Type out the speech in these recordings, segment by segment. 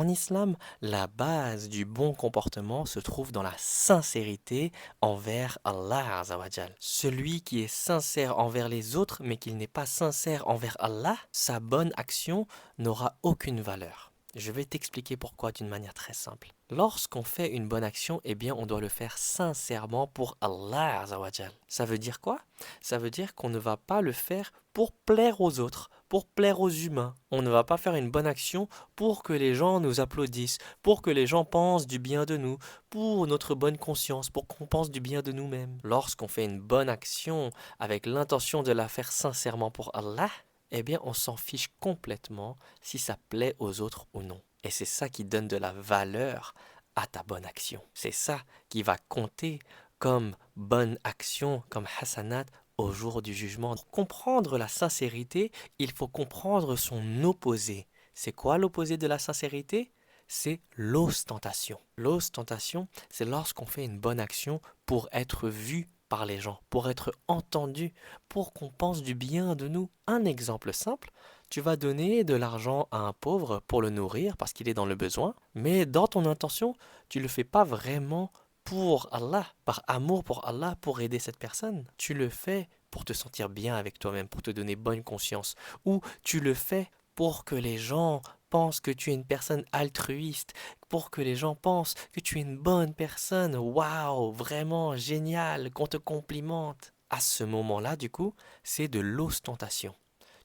En islam, la base du bon comportement se trouve dans la sincérité envers Allah Azawajal. Celui qui est sincère envers les autres mais qui n'est pas sincère envers Allah, sa bonne action n'aura aucune valeur. Je vais t'expliquer pourquoi d'une manière très simple. Lorsqu'on fait une bonne action, eh bien on doit le faire sincèrement pour Allah Azawajal. Ça veut dire quoi? Ça veut dire qu'on ne va pas le faire pour plaire aux autres, pour plaire aux humains. On ne va pas faire une bonne action pour que les gens nous applaudissent, pour que les gens pensent du bien de nous, pour notre bonne conscience, pour qu'on pense du bien de nous-mêmes. Lorsqu'on fait une bonne action avec l'intention de la faire sincèrement pour Allah, eh bien on s'en fiche complètement si ça plaît aux autres ou non. Et c'est ça qui donne de la valeur à ta bonne action. C'est ça qui va compter comme bonne action, comme hasanat au jour du jugement. Pour comprendre la sincérité, il faut comprendre son opposé. C'est quoi l'opposé de la sincérité? C'est l'ostentation. L'ostentation, c'est lorsqu'on fait une bonne action pour être vu par les gens, pour être entendu, pour qu'on pense du bien de nous. Un exemple simple, tu vas donner de l'argent à un pauvre pour le nourrir parce qu'il est dans le besoin, mais dans ton intention, tu ne le fais pas vraiment pour Allah, par amour pour Allah, pour aider cette personne. Tu le fais pour te sentir bien avec toi-même, pour te donner bonne conscience, ou tu le fais pour que les gens pensent que tu es une personne altruiste, pour que les gens pensent que tu es une bonne personne. Waouh, vraiment génial, qu'on te complimente. À ce moment-là, du coup, c'est de l'ostentation.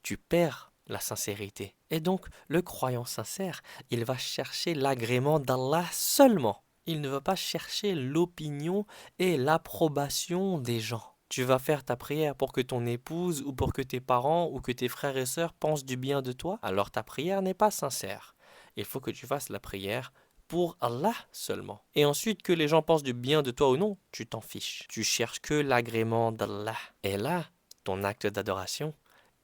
Tu perds la sincérité. Et donc, le croyant sincère, il va chercher l'agrément d'Allah seulement. Il ne va pas chercher l'opinion et l'approbation des gens. Tu vas faire ta prière pour que ton épouse ou pour que tes parents ou que tes frères et sœurs pensent du bien de toi, alors ta prière n'est pas sincère. Il faut que tu fasses la prière pour Allah seulement. Et ensuite, que les gens pensent du bien de toi ou non, tu t'en fiches. Tu cherches que l'agrément d'Allah. Et là, ton acte d'adoration,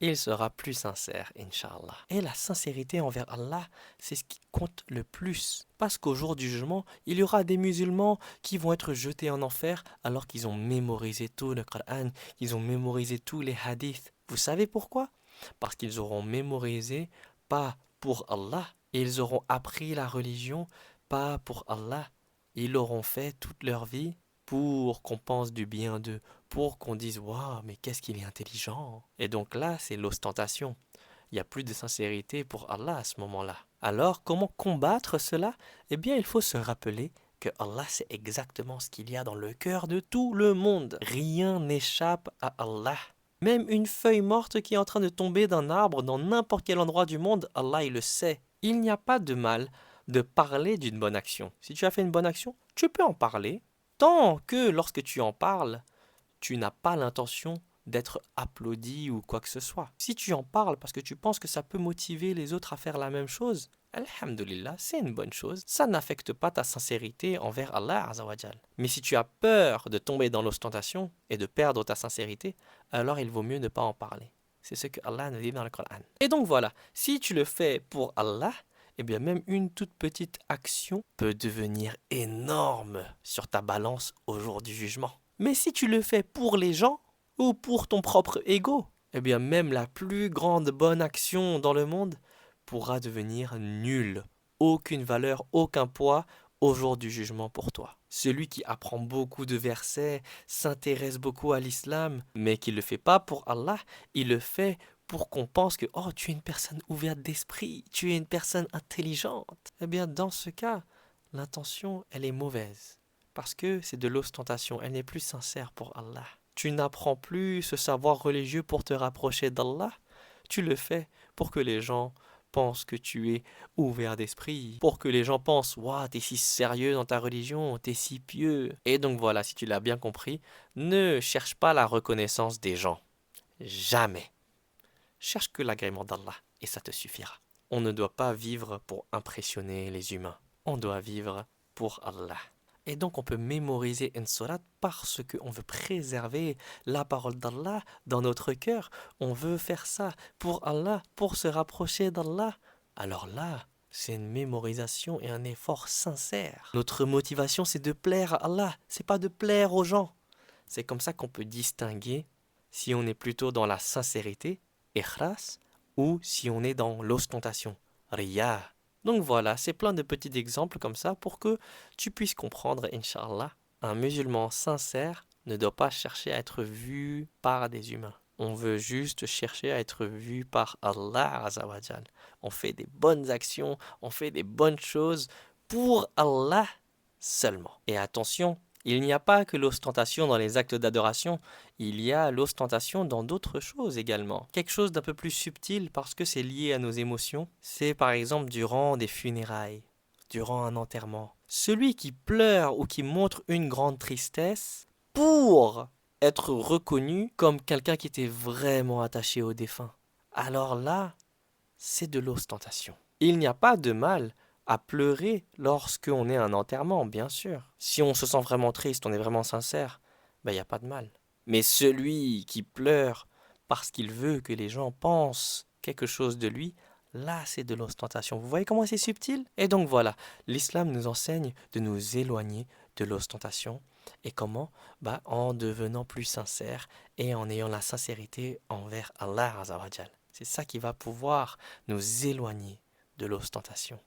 il sera plus sincère, Inch'Allah. Et la sincérité envers Allah, c'est ce qui compte le plus. Parce qu'au jour du jugement, il y aura des musulmans qui vont être jetés en enfer alors qu'ils ont mémorisé tout le Coran, qu'ils ont mémorisé tous les hadiths. Vous savez pourquoi? Parce qu'ils auront mémorisé pas pour Allah, et ils auront appris la religion pas pour Allah. Ils l'auront fait toute leur vie pour qu'on pense du bien d'eux, pour qu'on dise waouh, mais qu'est-ce qu'il est intelligent. Et donc là, c'est l'ostentation. Il n'y a plus de sincérité pour Allah à ce moment-là. Alors, comment combattre cela? Eh bien, il faut se rappeler que Allah sait exactement ce qu'il y a dans le cœur de tout le monde. Rien n'échappe à Allah. Même une feuille morte qui est en train de tomber d'un arbre dans n'importe quel endroit du monde, Allah il le sait. Il n'y a pas de mal de parler d'une bonne action. Si tu as fait une bonne action, tu peux en parler. Tant que lorsque tu en parles, tu n'as pas l'intention d'être applaudi ou quoi que ce soit. Si tu en parles parce que tu penses que ça peut motiver les autres à faire la même chose, alhamdulillah, c'est une bonne chose. Ça n'affecte pas ta sincérité envers Allah Azawajal. Mais si tu as peur de tomber dans l'ostentation et de perdre ta sincérité, alors il vaut mieux ne pas en parler. C'est ce que Allah nous dit dans le Coran. Et donc voilà, si tu le fais pour Allah, eh bien même une toute petite action peut devenir énorme sur ta balance au jour du jugement. Mais si tu le fais pour les gens ou pour ton propre ego, eh bien même la plus grande bonne action dans le monde pourra devenir nulle. Aucune valeur, aucun poids au jour du jugement pour toi. Celui qui apprend beaucoup de versets, s'intéresse beaucoup à l'islam, mais qui ne le fait pas pour Allah, il le fait pour qu'on pense que oh, tu es une personne ouverte d'esprit, tu es une personne intelligente. Eh bien dans ce cas, l'intention, elle est mauvaise. Parce que c'est de l'ostentation, elle n'est plus sincère pour Allah. Tu n'apprends plus ce savoir religieux pour te rapprocher d'Allah, tu le fais pour que les gens pensent que tu es ouvert d'esprit, pour que les gens pensent waouh, t'es si sérieux dans ta religion, t'es si pieux. Et donc voilà, si tu l'as bien compris, ne cherche pas la reconnaissance des gens. Jamais. Cherche que l'agrément d'Allah et ça te suffira. On ne doit pas vivre pour impressionner les humains. On doit vivre pour Allah. Et donc on peut mémoriser une sourate parce qu'on veut préserver la parole d'Allah dans notre cœur. On veut faire ça pour Allah, pour se rapprocher d'Allah. Alors là, c'est une mémorisation et un effort sincère. Notre motivation, c'est de plaire à Allah, c'est pas de plaire aux gens. C'est comme ça qu'on peut distinguer si on est plutôt dans la sincérité, ikhlas, ou si on est dans l'ostentation, riya. Donc voilà, c'est plein de petits exemples comme ça pour que tu puisses comprendre, Inch'Allah, un musulman sincère ne doit pas chercher à être vu par des humains. On veut juste chercher à être vu par Allah Azawajal. On fait des bonnes actions, on fait des bonnes choses pour Allah seulement. Et attention, il n'y a pas que l'ostentation dans les actes d'adoration, il y a l'ostentation dans d'autres choses également. Quelque chose d'un peu plus subtil parce que c'est lié à nos émotions, c'est par exemple durant des funérailles, durant un enterrement. Celui qui pleure ou qui montre une grande tristesse pour être reconnu comme quelqu'un qui était vraiment attaché au défunt. Alors là, c'est de l'ostentation. Il n'y a pas de mal à pleurer lorsqu'on est à un enterrement, bien sûr. Si on se sent vraiment triste, on est vraiment sincère, ben il n'y a pas de mal. Mais celui qui pleure parce qu'il veut que les gens pensent quelque chose de lui, là c'est de l'ostentation. Vous voyez comment c'est subtil? Et donc voilà, l'islam nous enseigne de nous éloigner de l'ostentation. Et comment? Bah, en devenant plus sincère et en ayant la sincérité envers Allah Azawajal. C'est ça qui va pouvoir nous éloigner de l'ostentation.